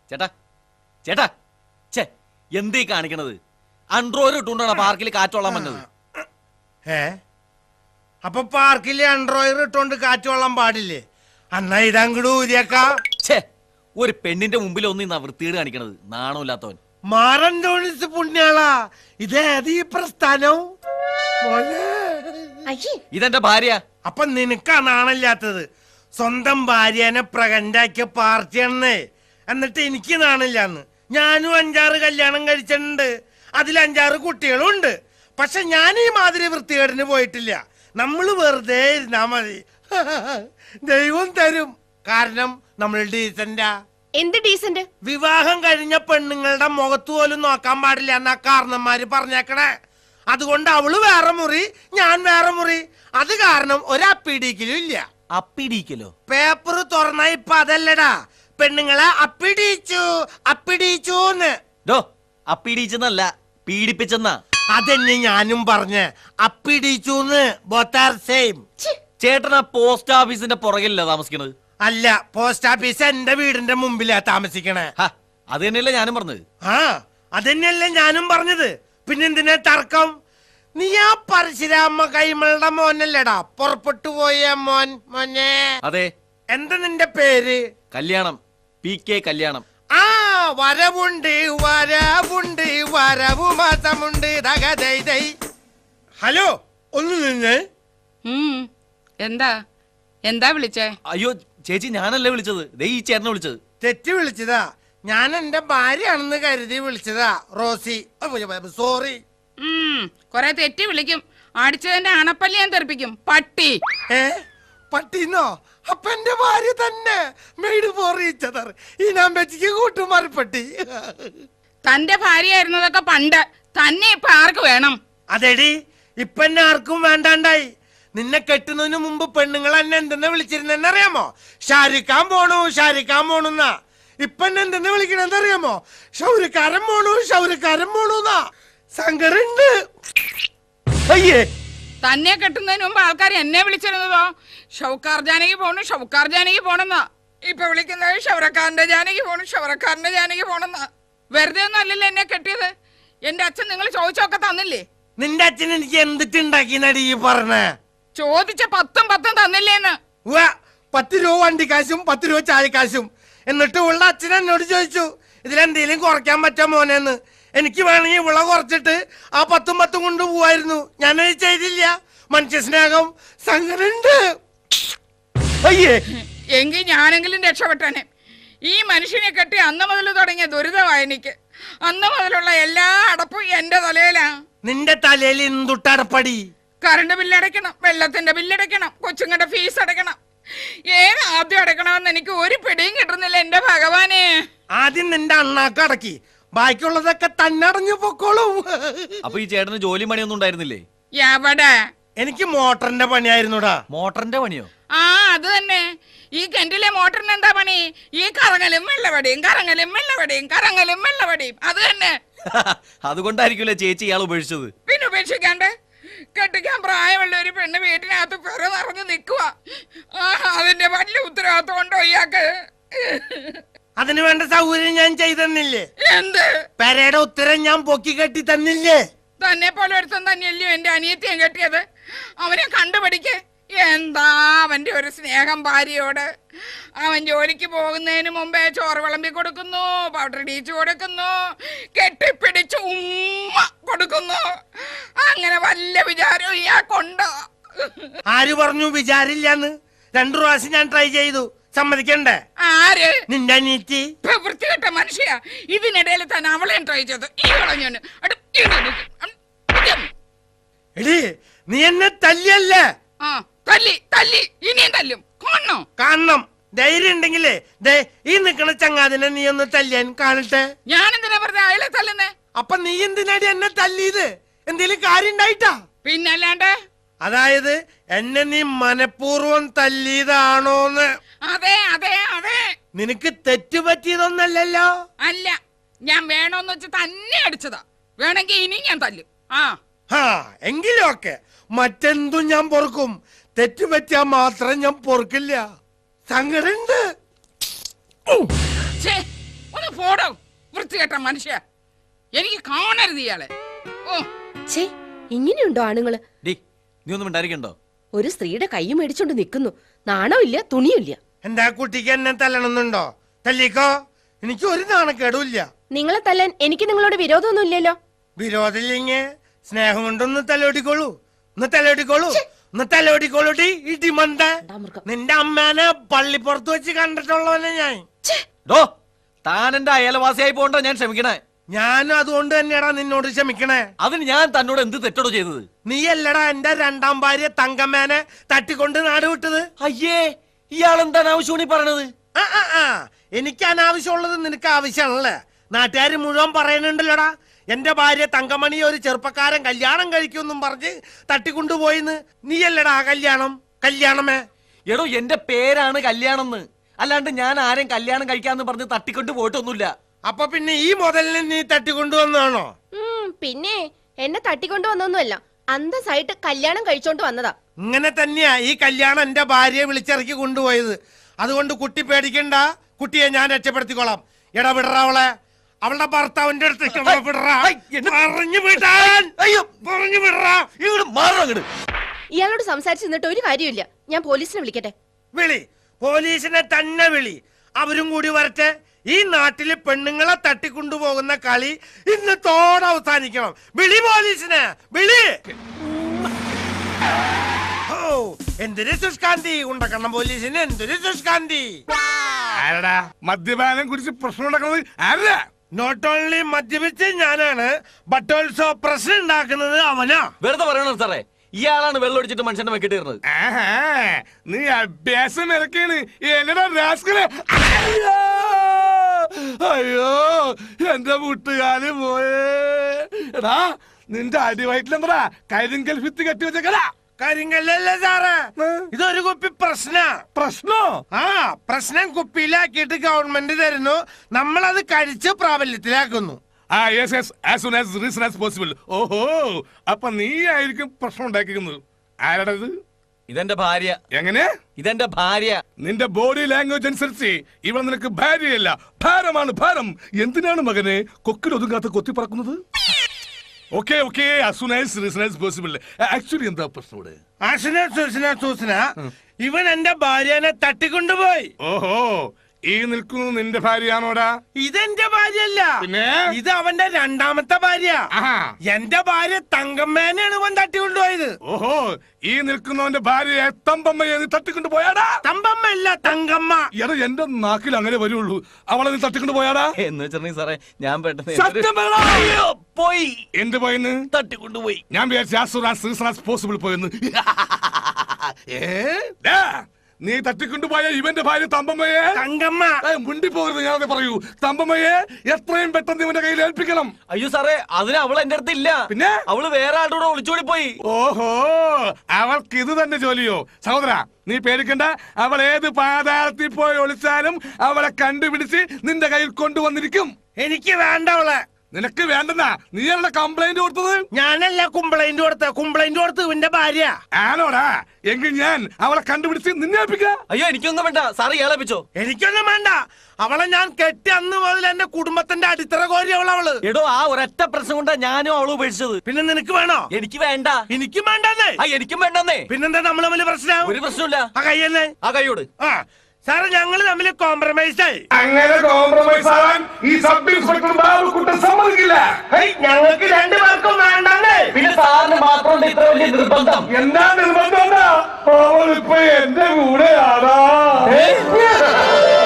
ചേട്ടാ ചേട്ടാ ചേ എന്തീ കാണിക്കണത്? അൺട്രോയിൽ ഇട്ടുകൊണ്ടാണ് പാർക്കിൽ കാറ്റോളാൻ വന്നത്. അപ്പൊ പാർക്കിൽ അൺട്രോയിൽ ഇട്ടോണ്ട് കാറ്റോളാൻ പാടില്ലേ? അന്നാ ഇതങ്ങട് ഊരിയേക്കാ. ഛേ, ഒരു പെണ്ണിന്റെ മുമ്പിൽ ഒന്നും വൃത്തികേട് കാണിക്കണത്. നാണമില്ലാത്തവൻ. മാറന്തോണിസ് പുണ്യാളാ, ഇതേത് ഈ പ്രസ്ഥാനം? ഇതെന്റെ ഭാര്യ. അപ്പൊ നിനക്കാ നാണില്ലാത്തത്? സ്വന്തം ഭാര്യനെ പ്രകണ്ടാക്കിയ പാർട്ടിയാണെന്നേ. എന്നിട്ട് എനിക്ക് നാണില്ലാന്ന്. ഞാനും 5-6 കല്യാണം കഴിച്ചിട്ടുണ്ട്. അതിൽ 5-6 കുട്ടികളും ഉണ്ട്. പക്ഷെ ഞാൻ ഈ മാതിരി വൃത്തികേടിന് പോയിട്ടില്ല. നമ്മള് വെറുതെ ഇരുന്നാ മതി. ദൈവം തരും. കാരണം നമ്മൾ ഡീസന്റാ. എന്ത് ഡീസന്റ്? വിവാഹം കഴിഞ്ഞ പെണ്ണുങ്ങളുടെ മുഖത്ത് പോലും നോക്കാൻ പാടില്ല എന്നാ കാരണന്മാര് പറഞ്ഞേക്കണേ. അതുകൊണ്ട് അവള് വേറെ മുറി, ഞാൻ വേറെ മുറി. അത് കാരണം ഒരപ്പിടിക്കലും ഇല്ല. അപ്പിടിക്കലോ? പേപ്പർ തുറന്ന ഇപ്പൊ അതല്ലടാ, പെണ്ണുങ്ങളെ അപ്പിടിച്ചു അപ്പിടിച്ചൂന്ന്. അപ്പിടിച്ചെന്നല്ല, പീഡിപ്പിച്ചെന്നാ. അതെന്നെ ഞാനും പറഞ്ഞ്. അപ്പിടിച്ചൂന്ന്. Both are same. ചേട്ടനാ പോസ്റ്റ് ഓഫീസിന്റെ പുറകിലല്ല താമസിക്കണത്? അല്ല, പോസ്റ്റ് ഓഫീസ് എന്റെ വീടിന്റെ മുമ്പിലാ താമസിക്കണേ. അത് തന്നെയല്ലേ ഞാനും പറഞ്ഞത്. അതന്നെയല്ലേ ഞാനും പറഞ്ഞത്. പിന്നെന്തിനാ തർക്കം? നീ ആ പരശുരാമ കൈമളുടെ മോനല്ലേടാ പുറപ്പെട്ടു പോയ മോൻ? മോനെ. അതെ. എന്താ നിന്റെ പേര്? കല്യാണം. PK കല്യാണം. വരവുണ്ട് വരവുണ്ട് വരവു മാസമുണ്ട്. ഹലോ, ഒന്ന് നിന്ന്. എന്താ എന്താ വിളിച്ചേ? അയ്യോ ചേച്ചി, ഞാനല്ലേ വിളിച്ചത്. ദേ ഈ ചേട്ടനെ വിളിച്ചത്. തെറ്റി വിളിച്ചതാ. ഞാൻ എന്റെ ഭാര്യയാണെന്ന് കരുതി വിളിച്ചതാ. Rosie, sorry. കൊറേ തെറ്റി വിളിക്കും. അടിച്ചതിന്റെ അണപ്പല്ലി ഞാൻ തെറിപ്പിക്കും. പട്ടി. പട്ടിന്നോ? അപ്പൊ എന്റെ ഭാര്യ തന്നെ. Made for each other. ഈ നമ്പറ്റിക്ക് കൂട്ടുമാറിപ്പട്ടി. തന്റെ ഭാര്യയായിരുന്നതൊക്കെ പണ്ട്. തന്നെ ഇപ്പൊ ആർക്ക് വേണം? അതെടി, ഇപ്പൊ എന്നെ ആർക്കും വേണ്ടാണ്ടായി. നിന്നെ കെട്ടുന്നതിന് മുമ്പ് പെണ്ണുങ്ങൾ എന്നെ എന്തെന്ന് വിളിച്ചിരുന്നെന്നറിയാമോ? ഷാരിക്കാൻ പോണു ഷാരിക്കാൻ പോണുന്നാ. ഇപ്പൊ എന്നെ എന്തെന്ന് വിളിക്കണെന്നറിയാമോ? ഷൗരിക്കാരൻ പോണു ഷൗരിക്കാരൻ പോണുന്നാ. സങ്കരുണ്ട്. അയ്യേ, തന്നെ കെട്ടുന്നതിന് മുമ്പ് ആൾക്കാർ എന്നെ വിളിച്ചിരുന്നതോ ഷൗക്കാർ ജാനകി പോണു ഷൗക്കാർ ജാനകി പോണെന്നാ. ഇപ്പൊ വിളിക്കുന്നത് ഷൗറക്കാരന്റെ ജാനകി പോണു ഷൗറക്കാരന്റെ ജാനകി പോണെന്നാ. വെറുതെ ഒന്നും അല്ലല്ലോ എന്നെ കെട്ടിയത്. എന്റെ അച്ഛൻ നിങ്ങൾ ചോദിച്ചൊക്കെ തന്നില്ലേ? നിന്റെ അച്ഛൻ എനിക്ക് എന്തിട്ടുണ്ടാക്കി നടി പറഞ്ഞേ? ചോദിച്ച 10 തന്നില്ലേന്ന്. 10 രൂപ വണ്ടിക്കാശും 10 രൂപ ചായക്കാശും. എന്നിട്ട് ഉള്ള അച്ഛൻ എന്നോട് ചോദിച്ചു ഇതിലെന്തേലും കുറയ്ക്കാൻ പറ്റാ മോനെന്ന്. എനിക്ക് വേണമെങ്കിൽ വിള കുറച്ചിട്ട് ആ 10 കൊണ്ട് പോവായിരുന്നു. ഞാനത് ചെയ്തില്ല. മനുഷ്യ സ്നേഹം സങ്കരണ്ട്. അയ്യേ, എങ്കിൽ ഞാനെങ്കിലും രക്ഷപ്പെട്ടനെ. ഈ മനുഷ്യനെ കെട്ടി അന്ന് മുതൽ തുടങ്ങിയ ദുരിതമായി എനിക്ക്. അന്ന് മുതലുള്ള എല്ലാ അടപ്പും എന്റെ തലയിലാ. നിന്റെ തലയിൽ എന്തുട്ടടപ്പടി? കറണ്ട് ബില്ലടയ്ക്കണം, വെള്ളത്തിന്റെ ബില്ലടയ്ക്കണം, കൊച്ചുങ്ങളുടെ ഫീസ് അടയ്ക്കണം. ഏത് ആദ്യം അടയ്ക്കണമെന്ന് എനിക്ക് ഒരു പിടിയും കിട്ടുന്നില്ല എന്റെ ഭഗവാനെ. ആദ്യം നിന്റെ അണ്ണാക്ക് അടക്കി, ബാക്കിയുള്ളതൊക്കെ തന്നെ അടഞ്ഞു പൊക്കോളും. അപ്പൊ ഈ ചേട്ടന് ജോലി പണിയൊന്നും ഉണ്ടായിരുന്നില്ലേ? എവിടെ? എനിക്ക് മോട്ടറിന്റെ പണിയായിരുന്നുടാ. മോട്ടറിന്റെ പണിയോ? അത് തന്നെ. ഈ കിണറ്റിലെ മോട്ടറിന് എന്താ പണി? ഈ കറങ്ങലും വെള്ളവടിയും കറങ്ങലും വെള്ളവടിയും കറങ്ങലും വെള്ളവടിയും. അത് തന്നെ. അതുകൊണ്ടായിരിക്കുമല്ലേ ചേച്ചി ഇയാൾ ഉപേക്ഷിച്ചത്? പിന്നെ ഉപേക്ഷിക്കാണ്ട്? കെട്ടിക്കാൻ പ്രായമുള്ള ഒരു പെണ്ണ് വീട്ടിനകത്ത് പെറ നിറഞ്ഞു നിൽക്കുക. അതിന്റെ വലിയ ഉത്തരവാദിത്വം ഉണ്ടോ ഇയാൾക്ക്? അതിന് വേണ്ട സൗകര്യം ഞാൻ ചെയ്തെന്നില്ലേ? എന്ത്? പെരയുടെ ഉത്തരം ഞാൻ പൊക്കി കെട്ടി തന്നില്ലേ? തന്നെ പോലെ ഒരുത്തം തന്നെയല്ലയോ എന്റെ അനിയത്തിയും കെട്ടിയത്. അവനെ കണ്ടുപിടിക്ക്. എന്താ അവന്റെ ഒരു സ്നേഹം ഭാര്യയോട്. അവൻ ജോലിക്ക് പോകുന്നതിന് മുമ്പേ ചോറ് വിളമ്പി കൊടുക്കുന്നു, പൗഡർ ഇടിച്ചു കൊടുക്കുന്നു, കെട്ടിപ്പിടിച്ച് ഉമ്മ കൊടുക്കുന്നു. അങ്ങനെ വല്ല വിചാരവും ഇയാൾക്കുണ്ടോ? ആര് പറഞ്ഞു വിചാരില്ലാന്ന്? 2 പ്രാവശ്യം ഞാൻ ട്രൈ ചെയ്തു. സമ്മതിക്കണ്ടേ? ആര്? നിന്റെ അനിയത്തി. വൃത്തികെട്ട മനുഷ്യ. ഇതിനിടയിൽ തന്നെ അവളെയും ട്രൈ ചെയ്തു. ഈ കളഞ്ഞു. എടി, നീ എന്നെ തല്ലിയല്ലേ? തല്ലി തല്ലി ഇനിയും തല്ലും. കാണണം. ധൈര്യം ഉണ്ടെങ്കിലേ ദേ ഈ നിക്കണ ചങ്ങാതിനെ നീ ഒന്ന് തല്ലിയാൻ കാണട്ടെ. ഞാൻ എന്തിനാ പറഞ്ഞ അയാളെ തല്ലുന്നേ? അപ്പൊ നീ എന്തിനാടി എന്നെ തല്ലിയത്? എന്തേലും കാര്യം ഉണ്ടായിട്ടാ? പിന്നല്ലാണ്ട്. അതായത് എന്നെ നീ മനഃപൂർവ്വം തല്ലിയതാണോന്ന്? അതെ അതെ അതെ. നിനക്ക് തെറ്റ് പറ്റിയതൊന്നല്ലല്ലോ? അല്ല, ഞാൻ വേണോന്ന് വെച്ച് തന്നെ അടിച്ചതാ. വേണമെങ്കിൽ ഇനി ഞാൻ തല്ലും. എങ്കിലും ഒക്കെ മറ്റെന്തും ഞാൻ പൊറുക്കും. തെറ്റ് പറ്റിയാ മാത്രം ഞാൻ പൊറുക്കില്ല. സങ്കടുണ്ട്. ഒന്ന് പോടോ വൃത്തികെട്ട മനുഷ്യ, എനിക്ക് കാണരുത് ഇയാളെ. ഓ ഛേ, ഇങ്ങനെയുണ്ടോ ആണുങ്ങള്? ഡി നീ ഒന്നും ഉണ്ടായിരിക്കണ്ടോ? ഒരു സ്ത്രീയുടെ കൈ മേടിച്ചോണ്ട് നിൽക്കുന്നു. നാണമില്ല, തുണിയില്ല. എന്താ കുട്ടിക്ക് എന്നെ തല്ലണമെന്നുണ്ടോ? തല്ലിക്കോ, എനിക്ക് ഒരു നാണക്കേടുമില്ല. നിങ്ങളെ തല്ലാൻ എനിക്ക് നിങ്ങളോട് വിരോധമൊന്നും ഇല്ലല്ലോ. വിരോധമില്ലെങ്കിൽ സ്നേഹം കൊണ്ടൊന്ന് തലോടിക്കോളൂ, ഒന്ന് തലോടിക്കോളൂ, ഒന്ന് തലോടിക്കോളൂടി. ഇടിമന്ത, നിന്റെ അമ്മേനെ പള്ളിപ്പുറത്ത് വെച്ച് കണ്ടിട്ടുള്ളവനെ ഞാൻ. ഡോ താൻ എന്റെ അയൽവാസിയായി പോകണ്ട ഞാൻ ക്ഷമിക്കണേ. ഞാനും അതുകൊണ്ട് തന്നെയാടാ നിന്നോട് ക്ഷമിക്കണേ. അതിന് ഞാൻ തന്നോട് എന്ത് തെറ്റോടോ ചെയ്തത്? നീ അല്ലടാ എന്റെ രണ്ടാം ഭാര്യ തങ്കമ്മേനെ തട്ടിക്കൊണ്ട് നാട് വിട്ടത്. അയ്യേ, ഇയാൾ എന്താണ് ആവശ്യം പറഞ്ഞത്? എനിക്ക് അനാവശ്യമുള്ളത് നിനക്ക് ആവശ്യമാണല്ലേ? നാട്ടുകാർ മുഴുവൻ പറയുന്നുണ്ടല്ലോടാ, എന്റെ ഭാര്യ തങ്കമണി ഒരു ചെറുപ്പക്കാരൻ കല്യാണം കഴിക്കുമെന്നും പറഞ്ഞ് തട്ടിക്കൊണ്ടുപോയിന്ന്. നീയല്ലടാ കല്യാണമേ. എടോ എന്റെ പേരാണ് കല്യാണം, അല്ലാണ്ട് ഞാൻ ആരെയും കല്യാണം കഴിക്കാന്ന് പറഞ്ഞ് തട്ടിക്കൊണ്ട് പോയിട്ടൊന്നുമില്ല. അപ്പൊ പിന്നെ ഈ മുതലിനെ നീ തട്ടിക്കൊണ്ടുവന്നാണോ? പിന്നെ എന്നെ തട്ടിക്കൊണ്ടുവന്നൊന്നുമല്ല, അന്തസ്സായിട്ട് കല്യാണം കഴിച്ചോണ്ട് വന്നതാ. ഇങ്ങനെ തന്നെയാ ഈ കല്യാണം എന്റെ ഭാര്യയെ വിളിച്ചിറക്കി കൊണ്ടുപോയത്. അതുകൊണ്ട് കുട്ടി പേടിക്കണ്ട, കുട്ടിയെ ഞാൻ രക്ഷപ്പെടുത്തിക്കോളാം. ഇടപെടറ അവളെ, അവളുടെ ഭർത്താവിന്റെ അടുത്തേക്ക് പറഞ്ഞു വിടാൻ. പറഞ്ഞു വിടറാ. ഇയാളോട് സംസാരിച്ചിരുന്നിട്ട് ഒരു കാര്യമില്ല. ഞാൻ പോലീസിനെ വിളിക്കട്ടെ? വിളി, പോലീസിനെ തന്നെ വിളി. അവരും കൂടി വരട്ടെ. ഈ നാട്ടില് പെണ്ണുങ്ങളെ തട്ടിക്കൊണ്ടുപോകുന്ന കളി ഇന്ന് തോടെ അവസാനിക്കണം. വിളി പോലീസിനെ, വിളി. ഓ എന്തൊരു സുഷ്കാന്തി, ഉണ്ടക്കണം പോലീസിന് എന്തൊരു സുഷ്കാന്തി. ആരടാ മദ്യപാനം കുടിച്ച് പ്രശ്നം ഉണ്ടാക്കുന്നത്? ആരാ? നോട്ട് ഓൺലി മദ്യപിച്ച് ഞാനാണ്, ബട്ട് ഓൾസോ പ്രശ്നം ഉണ്ടാക്കുന്നത് അവനാ. വെറുതെ പറയണോ സാറേ, ഇയാളാണ് വെള്ളം ഒടിച്ചിട്ട് മനുഷ്യന്റെ വെക്കിട്ടിരുന്നത്. നീ അഭ്യാസം ഇറക്കാണ്. എന്നടാ രാസ്കലെ. അയ്യോ എന്റെ വീട്ടുകാര് പോയേ. എടാ നിന്റെ അടിവയറ്റിലെന്താ കരിങ്കൽ ഭിത്തി കെട്ടി വെച്ചേക്കടാ? കാര്യങ്ങളല്ലേ സാറേ, ഇതൊരു കുപ്പി പ്രശ്നോ? പ്രശ്നം കുപ്പിയിലാക്കിയിട്ട് ഗവൺമെന്റ് തരുന്നു, നമ്മളത് കഴിച്ച് പ്രാബല്യത്തിലാക്കുന്നു. ഓഹോ, അപ്പൊ നീ ആയിരിക്കും പ്രശ്നം ഉണ്ടാക്കിക്കുന്നത്. ആരാടാ ഇത്? ഇതെന്റെ ഭാര്യ. എങ്ങനെ? ഇതെന്റെ ഭാര്യ. നിന്റെ ബോഡി ലാംഗ്വേജ് അനുസരിച്ച് ഇവൾ നിനക്ക് ഭാര്യയല്ല, ഭാരമാണ്, ഭാരം. എന്തിനാണ് മകനെ കൊക്കിൽ ഒതുങ്ങാത്ത കൊത്തി പറക്കുന്നത്? ആക്ച്വലി എന്താ പ്രശ്നം? ഇവൻ എന്റെ ഭാര്യനെ തട്ടിക്കൊണ്ടുപോയി. ഓഹോ, ഈ നിൽക്കുന്നത് നിന്റെ ഭാര്യയാണോടാ? ഇതെന്റെ ഭാര്യയല്ല, പിന്നെ ഇത് അവന്റെ രണ്ടാമത്തെ ഭാര്യ. എന്റെ ഭാര്യ തങ്കമ്മേനെയാണ് ഇവൻ തട്ടിക്കൊണ്ടുപോയത്. ഓഹോ, ഈ നിൽക്കുന്നവന്റെ ഭാര്യയെ തമ്പമ്മയെ നീ തട്ടിക്കൊണ്ടു പോയാടാ? തമ്പമ്മ അല്ല, തങ്കമ്മ. എടാ എന്റെ നാക്കിൽ അങ്ങനെ വരുള്ളൂ. അവളെ നീ തട്ടിക്കൊണ്ടു പോയാടാ? എന്ന് വെച്ചിട്ടുണ്ടെങ്കിൽ സാറേ ഞാൻ പെട്ടെന്ന് പോയി. എന്ത് പോയെന്ന്? തട്ടിക്കൊണ്ടുപോയി. ഞാൻ വിചാരിച്ചു പോസിബിൾ പോയെന്ന്. നീ തട്ടിക്കൊണ്ടുപോയ ഇവന്റെ ഭാര്യ തമ്പമ്മയെ, തങ്കമ്മ, മുണ്ടി പോകരുത്. ഞാൻ പറയൂ, തമ്പമ്മയെ എത്രയും പെട്ടെന്ന് ഇവന്റെ കയ്യിൽ ഏൽപ്പിക്കണം. അയ്യോ സാറേ, അതിന് അവൾ എന്റെ അടുത്ത് ഇല്ല. പിന്നെ അവള് വേറെ ആളുടെ കൂടെ ഒളിച്ചോടി പോയി. ഓഹോ, അവൾക്ക് ഇത് തന്നെ ജോലിയോ? സഹോദര നീ പേടിക്കണ്ട, അവൾ ഏത് പാതാളത്തിൽ പോയി ഒളിച്ചാലും അവളെ കണ്ടുപിടിച്ച് നിന്റെ കയ്യിൽ കൊണ്ടുവന്നിരിക്കും. എനിക്ക് വേണ്ട അവളെ. നിനക്ക് വേണ്ടെന്നാ നീയല്ല കംപ്ലൈന്റ് കൊടുത്തത്? ഞാനല്ല കംപ്ലൈന്റ് കൊടുത്ത് ഇവന്റെ ഭാര്യ ആണോടാ? എങ്കിൽ ഞാൻ അവളെ കണ്ടുപിടിച്ച് നിന്നെ ഏൽപ്പിക്കാം. അയ്യോ എനിക്കൊന്നും വേണ്ട സാറ് ഏൽപ്പിച്ചോ. എനിക്കൊന്നും വേണ്ട. അവളെ ഞാൻ കെട്ടി അന്ന് മുതൽ എന്റെ കുടുംബത്തിന്റെ അടിത്തറ കോരി അവള്. എടോ ആ ഒരൊറ്റ പ്രശ്നം കൊണ്ടാ ഞാനും അവള് ഉപേക്ഷിച്ചത്. പിന്നെ നിനക്ക് വേണോ? എനിക്ക് വേണ്ട. എനിക്കും വേണ്ടെന്നേ. എനിക്കും വേണ്ടെന്നേ. പിന്നെന്താ നമ്മൾ തമ്മിൽ പ്രശ്നം? ഒരു പ്രശ്നമില്ല. ആ കയ്യെന്നെ, ആ കൈയോട്. സാറ് ഞങ്ങൾ തമ്മിൽ കോംപ്രമൈസ് ആയി. അങ്ങനെ കോംപ്രമൈസ് ആവാൻ ഈ സബ് ഇൻസ്പെക്ടർ ബാബുക്കുട്ടൻ സമ്മതിക്കില്ല. ഞങ്ങൾക്ക് രണ്ടുപേർക്കും വേണ്ടെന്നേ. പിന്നെ സാറിന് മാത്രം ഇത്ര വലിയ നിർബന്ധം? എന്താ നിർബന്ധം? അവളിപ്പോ എന്റെ കൂടെയാണോ?